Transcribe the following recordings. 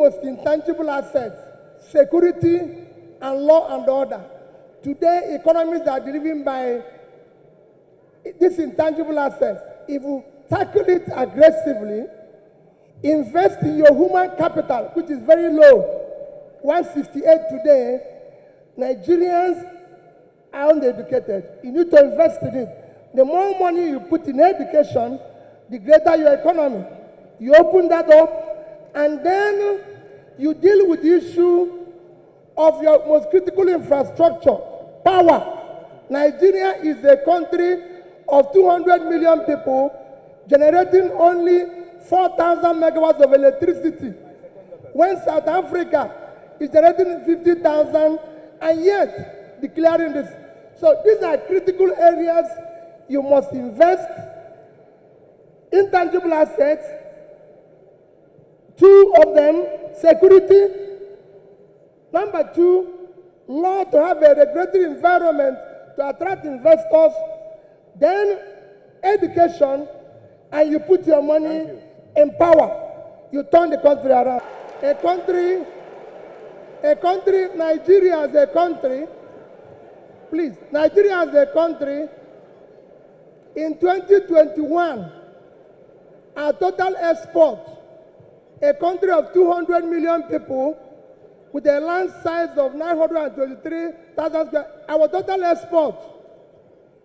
most intangible assets, security and law and order. Today, economies are driven by these intangible assets. If you tackle it aggressively, invest in your human capital, which is very low. 168 today, Nigerians are uneducated. You need to invest in it. The more money you put in education, the greater your economy. You open that up, and then you deal with the issue of your most critical infrastructure, power. Nigeria is a country of 200 million people generating only 4,000 megawatts of electricity, when South Africa is generating 50,000 and yet declaring this. So these are critical areas you must invest. Intangible assets, two of them, security. Number two, law, to have a regulatory environment to attract investors. Then education, and you put your money in power. You turn the country around. Nigeria as a country, please, Nigeria as a country, in 2021, our total export, a country of 200 million people with a land size of 923,000 square, our total export,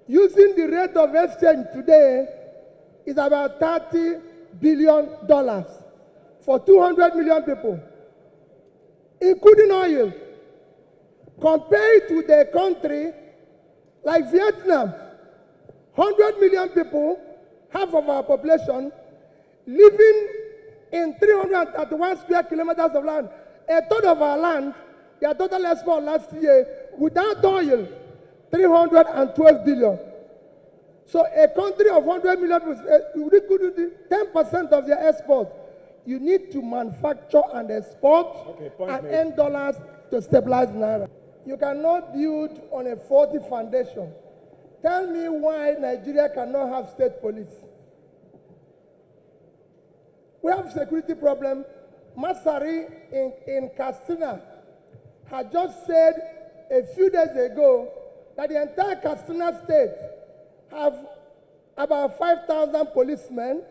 using the rate of exchange today, is about $30 billion for 200 million people, including oil. Compare it with a country like Vietnam, 100 million people, half of our population, living in 331 square kilometers of land. A third of our land, their total export last year, without oil, 312 billion. So a country of 100 million people, we could do 10% of their export. You need to manufacture and export and earn dollars to stabilize Naira. You cannot build on a faulty foundation. Tell me why Nigeria cannot have state police. We have security problem. Masari in Katsina had just said a few days ago that the entire Katsina state have about 5,000 policemen,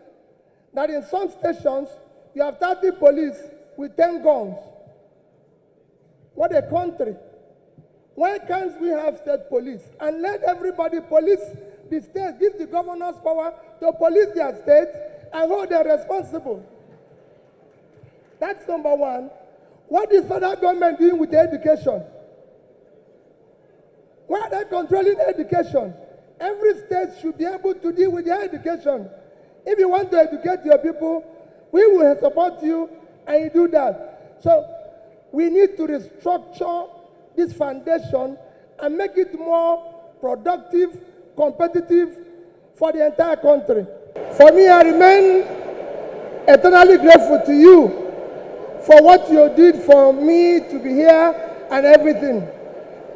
that in some stations you have 30 police with 10 guns. What a country. Why can't we have state police and let everybody police the state, give the governors power to police their state and hold them responsible? That's number one. What is federal government doing with education? Why are they controlling education? Every state should be able to deal with their education. If you want to educate your people, we will support you, and you do that. So we need to restructure this foundation and make it more productive, competitive for the entire country. For me, I remain eternally grateful to you for what you did for me to be here and everything.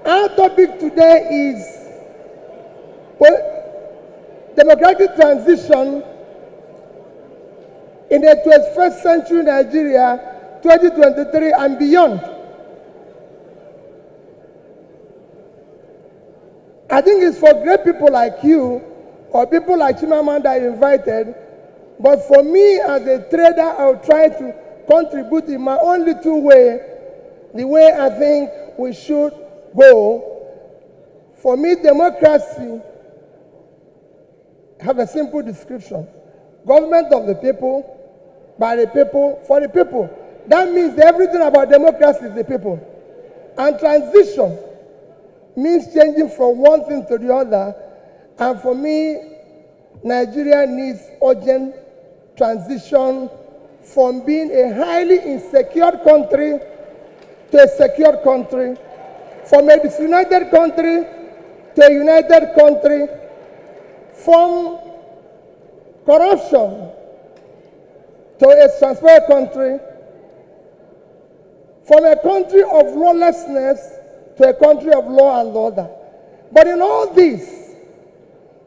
Our topic today is democratic transition in the 21st century Nigeria, 2023 and beyond. I think it's for great people like you or people like Chimamanda invited, but for me as a trader, I'll try to contribute in my own little way, the way I think we should go. For me, democracy have a simple description. Government of the people, by the people, for the people. That means everything about democracy is the people. And transition means changing from one thing to the other. And for me, Nigeria needs urgent transition from being a highly insecure country to a secure country, from a disunited country to a united country, from corruption to a transparent country, from a country of lawlessness to a country of law and order. But in all this,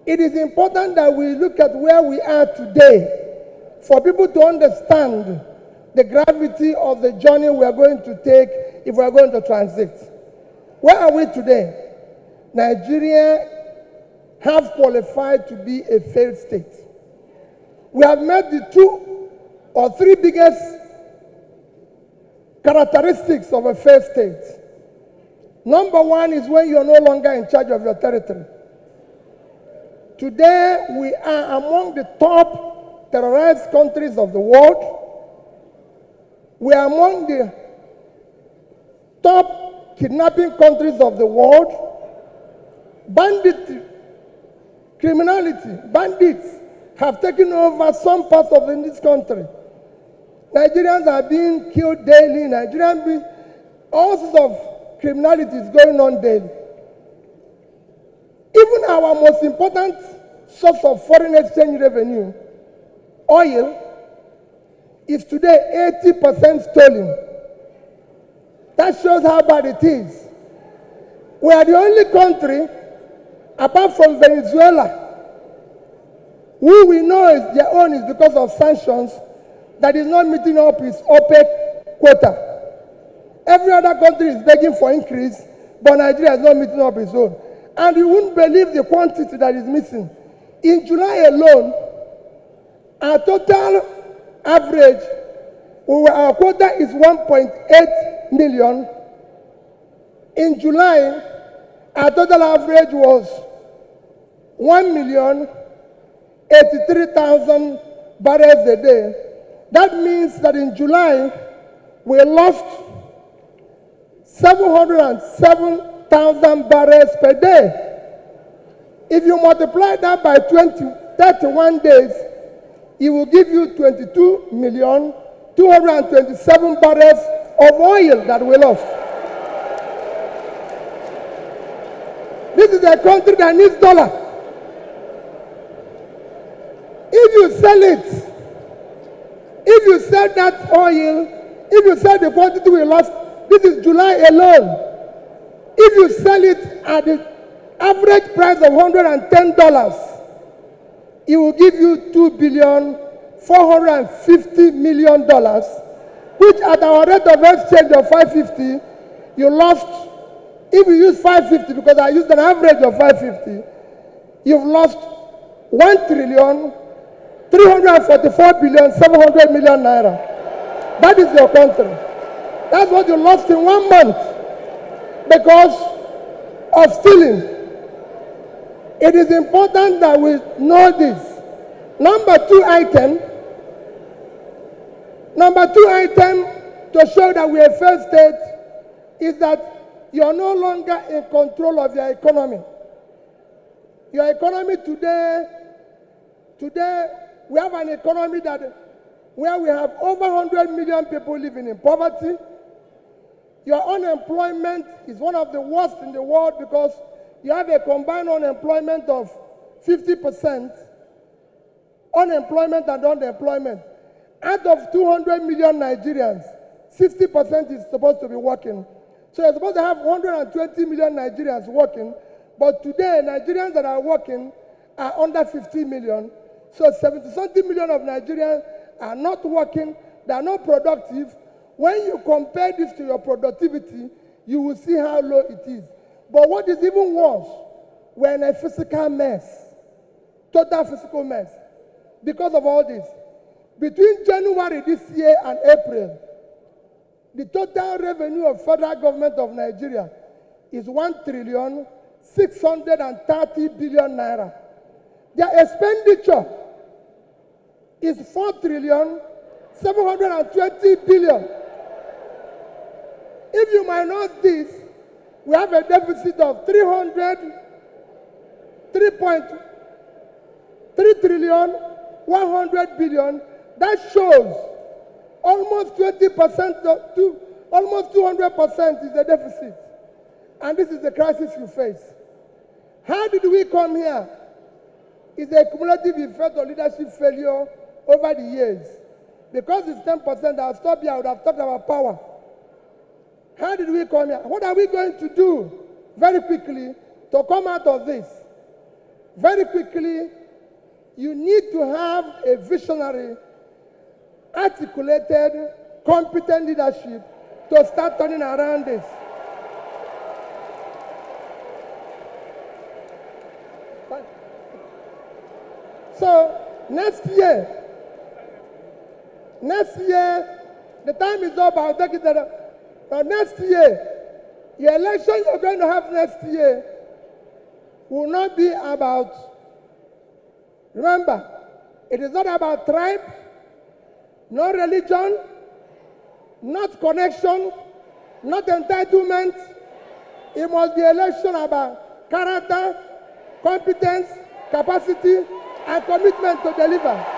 it is important that we look at where we are today for people to understand the gravity of the journey we are going to take if we are going to transit. Where are we today? Nigeria have qualified to be a failed state. We have met the 2 or 3 biggest characteristics of a failed state. Number 1 is when you are no longer in charge of your territory. Today, we are among the top terrorized countries of the world. We are among the top kidnapping countries of the world. Bandits have taken over some parts of this country. Nigerians are being killed daily. All sorts of criminality is going on daily. Even our most important source of foreign exchange revenue, oil, is today 80% stolen. That shows how bad it is. We are the only country, apart from Venezuela, who we know is their own is because of sanctions, that is not meeting up its OPEC quota. Every other country is begging for increase, but Nigeria is not meeting up its own. And you wouldn't believe the quantity that is missing. In July alone, our total average, our quota is 1.8 million. In July, our total average was 1,083,000 barrels a day. That means that in July, we lost 707,000 barrels per day. If you multiply that by 31 days, it will give you 22,227,000 barrels of oil that we lost. This is a country that needs dollar. If you sell it, if you sell that oil, if you sell the quantity we lost, this is July alone. If you sell it at the average price of $110, it will give you $2,450,000,000, which at our rate of exchange of 550, you lost. If you use 550, because I used an average of 550, you've lost 1,344,700,000,000 naira. That is your country. That's what you lost in 1 month because of stealing. It is important that we know this. Number two item to show that we are a failed state is that you are no longer in control of your economy. Your economy today we have an economy where we have over 100 million people living in poverty. Your unemployment is one of the worst in the world because you have a combined unemployment of 50%, unemployment and unemployment. Out of 200 million Nigerians, 60% is supposed to be working. So you're supposed to have 120 million Nigerians working, but today Nigerians that are working are under 50 million. So 70-something million of Nigerians are not working, they are not productive. When you compare this to your productivity, you will see how low it is. But what is even worse, we're in a physical mess, total physical mess, because of all this. Between January this year and April, the total revenue of federal government of Nigeria is 1,630,000,000,000 naira. Their expenditure is 4,720,000,000,000. If you minus this, we have a deficit of 3.100,000,000,000. That shows almost 20% to almost 200% is the deficit. And this is the crisis you face. How did we come here? It's a cumulative effect of leadership failure over the years. Because it's 10%, I'll stop here. I would have talked about power. How did we come here? What are we going to do very quickly to come out of this? Very quickly, you need to have a visionary, articulated competent leadership to start turning around this. So next year, the time is up. I'll take it there. But next year, the election you're going to have next year will not be about, remember, it is not about tribe, no religion, not connection, not entitlement. It must be election about character, competence, capacity, and commitment to deliver.